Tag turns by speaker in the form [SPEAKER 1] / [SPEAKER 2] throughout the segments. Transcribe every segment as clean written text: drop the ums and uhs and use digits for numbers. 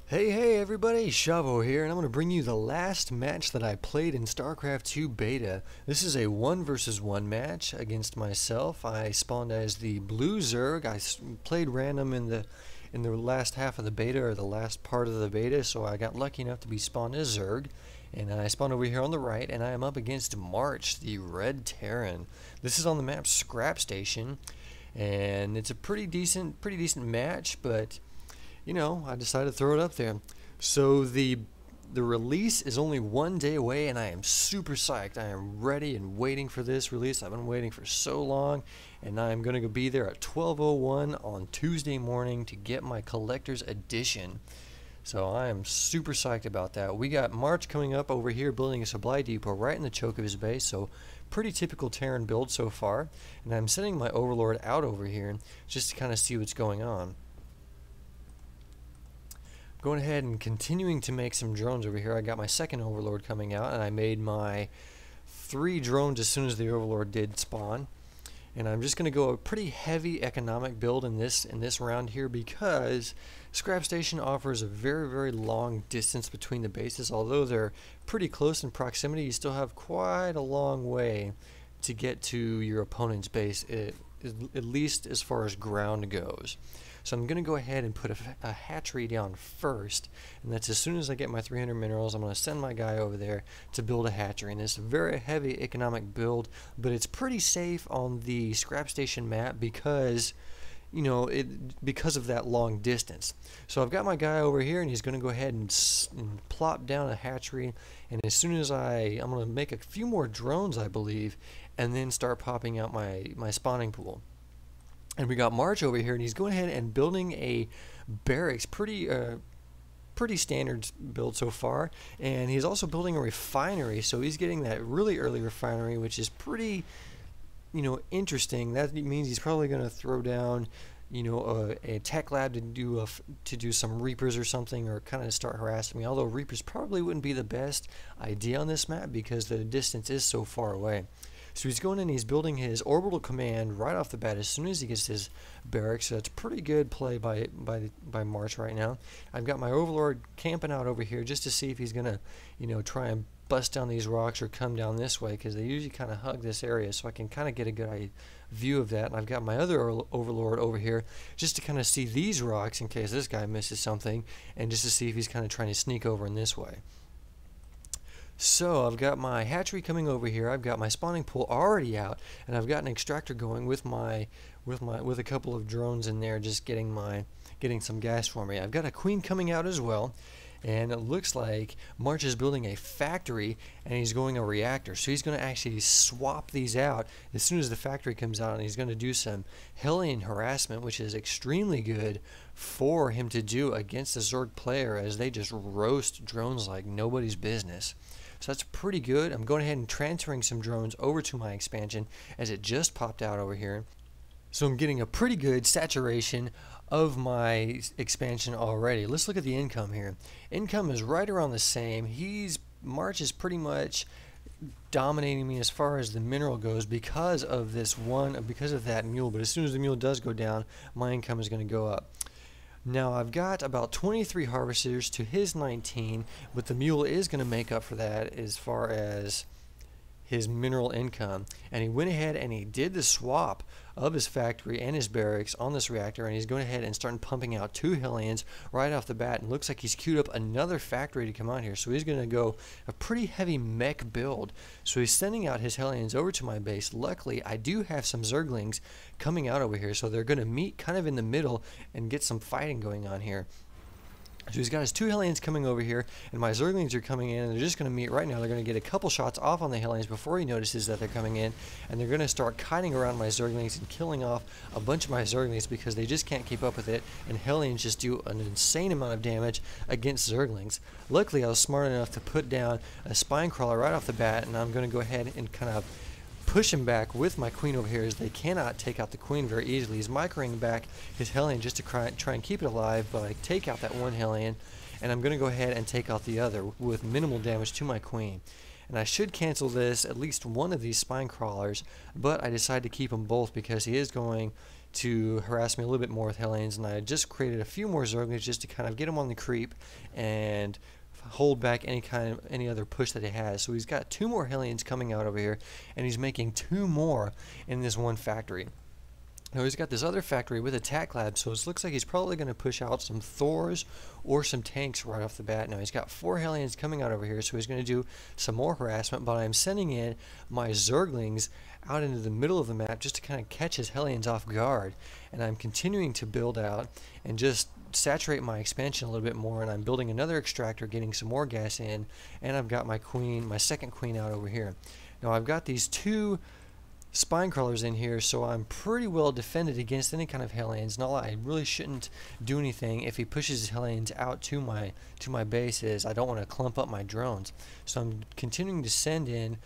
[SPEAKER 1] Hey everybody, Shavo here, and I'm going to bring you the last match that I played in StarCraft 2 Beta. This is a 1 versus 1 match against myself. I spawned as the blue Zerg. I played random in the last half of the beta, or the last part of the beta, so I got lucky enough to be spawned as Zerg. And I spawned over here on the right, and I am up against March, the Red Terran. This is on the map Scrap Station, and it's a pretty decent match, but you know, I decided to throw it up there. So the release is only 1 day away, and I am super psyched. I am ready and waiting for this release. I've been waiting for so long, and I am going to be there at 12:01 on Tuesday morning to get my collector's edition. So I am super psyched about that. We got March coming up over here building a supply depot right in the choke of his base, so pretty typical Terran build so far. And I'm sending my Overlord out over here just to kind of see what's going on. Going ahead and continuing to make some drones over here. I got my second Overlord coming out, and I made my 3 drones as soon as the Overlord did spawn. And I'm just going to go a pretty heavy economic build in this round here, because Scrap Station offers a very long distance between the bases. Although they're pretty close in proximity, you still have quite a long way to get to your opponent's base, at least as far as ground goes. So I'm going to go ahead and put a hatchery down first, and that's as soon as I get my 300 minerals. I'm going to send my guy over there to build a hatchery. And it's a very heavy economic build, but it's pretty safe on the Scrap Station map because, you know, because of that long distance. So I've got my guy over here, and he's going to go ahead and plop down a hatchery. And as soon as I'm going to make a few more drones, I believe, and then start popping out my spawning pool. And we got March over here, and he's going ahead and building a barracks, pretty standard build so far. And he's also building a refinery, so he's getting that really early refinery, which is pretty, you know, interesting. That means he's probably going to throw down, you know, a tech lab to do some Reapers or something, or kind of start harassing me. Although Reapers probably wouldn't be the best idea on this map because the distance is so far away. So he's going in, he's building his orbital command right off the bat as soon as he gets his barracks. So that's pretty good play by March right now. I've got my Overlord camping out over here just to see if he's going to, you know, try and bust down these rocks or come down this way, because they usually kind of hug this area, so I can kind of get a good view of that. And I've got my other Overlord over here just to kind of see these rocks in case this guy misses something, and just to see if he's kind of trying to sneak over in this way. So I've got my hatchery coming over here. I've got my spawning pool already out, and I've got an extractor going with a couple of drones in there, just getting some gas for me. I've got a queen coming out as well, and it looks like March is building a factory, and he's going a reactor. So he's going to actually swap these out as soon as the factory comes out, and he's going to do some Hellion harassment, which is extremely good for him to do against a Zerg player, as they just roast drones like nobody's business. So that's pretty good. I'm going ahead and transferring some drones over to my expansion as it just popped out over here. So I'm getting a pretty good saturation of my expansion already. Let's look at the income here. Income is right around the same. March is pretty much dominating me as far as the mineral goes because of that mule. But as soon as the mule does go down, my income is going to go up. Now I've got about 23 harvesters to his 19, but the mule is going to make up for that as far as his mineral income. And he went ahead and he did the swap of his factory and his barracks on this reactor, and he's going ahead and starting pumping out 2 Hellions right off the bat, and looks like he's queued up another factory to come out here. So he's going to go a pretty heavy mech build. So he's sending out his Hellions over to my base. Luckily, I do have some Zerglings coming out over here, so they're going to meet kind of in the middle and get some fighting going on here. So he's got his 2 Hellions coming over here, and my Zerglings are coming in, and they're just going to meet right now. They're going to get a couple shots off on the Hellions before he notices that they're coming in, and they're going to start kiting around my Zerglings and killing off a bunch of my Zerglings because they just can't keep up with it, and Hellions just do an insane amount of damage against Zerglings. Luckily, I was smart enough to put down a Spine Crawler right off the bat, and I'm going to go ahead and kind of push him back with my queen over here, as they cannot take out the queen very easily. He's microing back his Hellion just to try and keep it alive, but I take out that one Hellion, and I'm going to go ahead and take out the other with minimal damage to my queen. And I should cancel at least one of these spine crawlers, but I decided to keep them both because he is going to harass me a little bit more with Hellions, and I just created a few more Zerglings just to kind of get him on the creep and hold back any other push that he has. So he's got 2 more Hellions coming out over here, and he's making 2 more in this one factory. Now he's got this other factory with attack lab, so it looks like he's probably going to push out some Thors or some tanks right off the bat. Now he's got 4 Hellions coming out over here, so he's going to do some more harassment, but I'm sending in my Zerglings out into the middle of the map just to kind of catch his Hellions off guard. And I'm continuing to build out and just saturate my expansion a little bit more, and I'm building another extractor, getting some more gas in, and I've got my queen, my second queen out over here. Now I've got these 2 spine crawlers in here, so I'm pretty well defended against any kind of Hellions. Not I really shouldn't do anything if he pushes his Hellions out to my bases. I don't want to clump up my drones, so I'm continuing to sending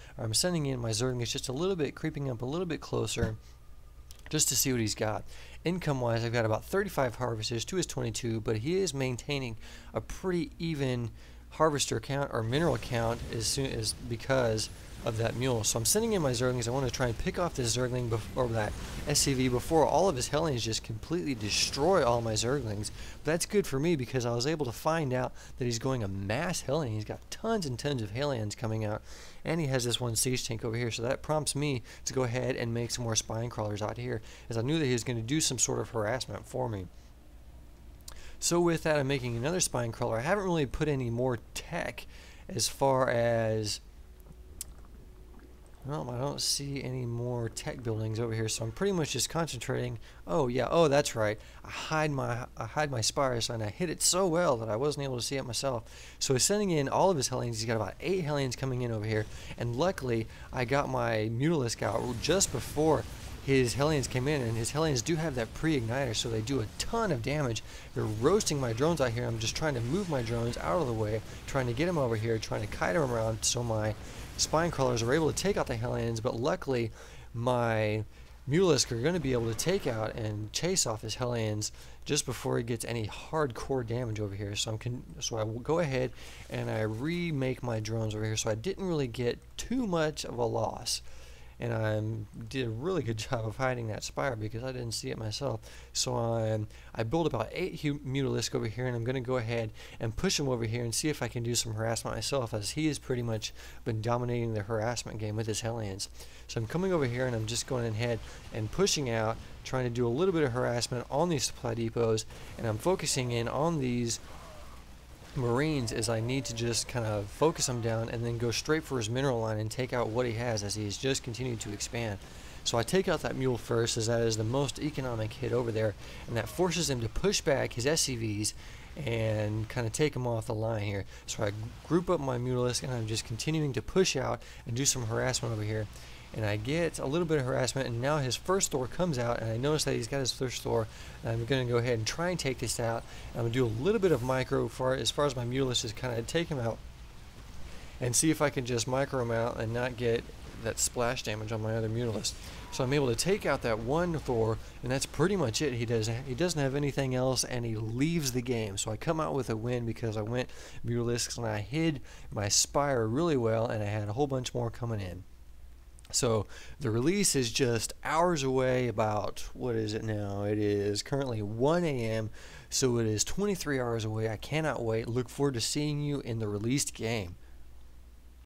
[SPEAKER 1] in my Zerglings just a little bit, creeping up a little bit closer, just to see what he's got. Income wise, I've got about 35 harvesters to his 22, but he is maintaining a pretty even harvester count or mineral count because of that mule. So I'm sending in my Zerglings. I want to try and pick off this Zergling or that SCV before all of his Hellions just completely destroy all my Zerglings. But that's good for me because I was able to find out that he's going a mass Hellion. He's got tons and tons of Hellions coming out, and he has this one siege tank over here. So that prompts me to go ahead and make some more spine crawlers out here, as I knew that he was going to do some sort of harassment for me. So with that, I'm making another spine crawler. I haven't really put any more tech as far as, well, I don't see any more tech buildings over here, so I'm pretty much just concentrating. Oh yeah, oh that's right. I hide my spires, and I hit it so well that I wasn't able to see it myself. So he's sending in all of his Hellions. He's got about 8 Hellions coming in over here, and luckily I got my Mutalisk out just before his Hellions came in, and his Hellions do have that pre-igniter, so they do a ton of damage. They're roasting my drones out here. I'm just trying to move my drones out of the way, trying to get them over here, trying to kite them around so my spine crawlers are able to take out the Hellions, but luckily my Mutalisk are going to be able to take out and chase off his Hellions just before he gets any hardcore damage over here. So I will go ahead and I remake my drones over here, so I didn't really get too much of a loss. And I did a really good job of hiding that spire because I didn't see it myself. So I built about 8 Mutalisk over here, and I'm going to go ahead and push him over here and see if I can do some harassment myself, as he has pretty much been dominating the harassment game with his Hellions. So I'm coming over here and I'm just going ahead and pushing out, trying to do a little bit of harassment on these supply depots, and I'm focusing in on these Marines as I need to just kind of focus him down and then go straight for his mineral line and take out what he has as he's just continued to expand. So I take out that mule first, as that is the most economic hit over there, and that forces him to push back his SCVs and kind of take him off the line here. So I group up my Mutalisk and I'm just continuing to push out and do some harassment over here. And I get a little bit of harassment, and now his first Thor comes out, and I notice that he's got his first Thor, and I'm going to go ahead and try and take this out. I'm going to do a little bit of micro as far as my Mutalisk is kind of take him out and see if I can just micro him out and not get that splash damage on my other Mutalisk. So I'm able to take out that one Thor, and that's pretty much it. He doesn't have anything else, and he leaves the game. So I come out with a win because I went Mutalisks and I hid my Spire really well, and I had a whole bunch more coming in. So the release is just hours away. About, what is it now? It is currently 1 a.m. so it is 23 hours away. I cannot wait. Look forward to seeing you in the released game.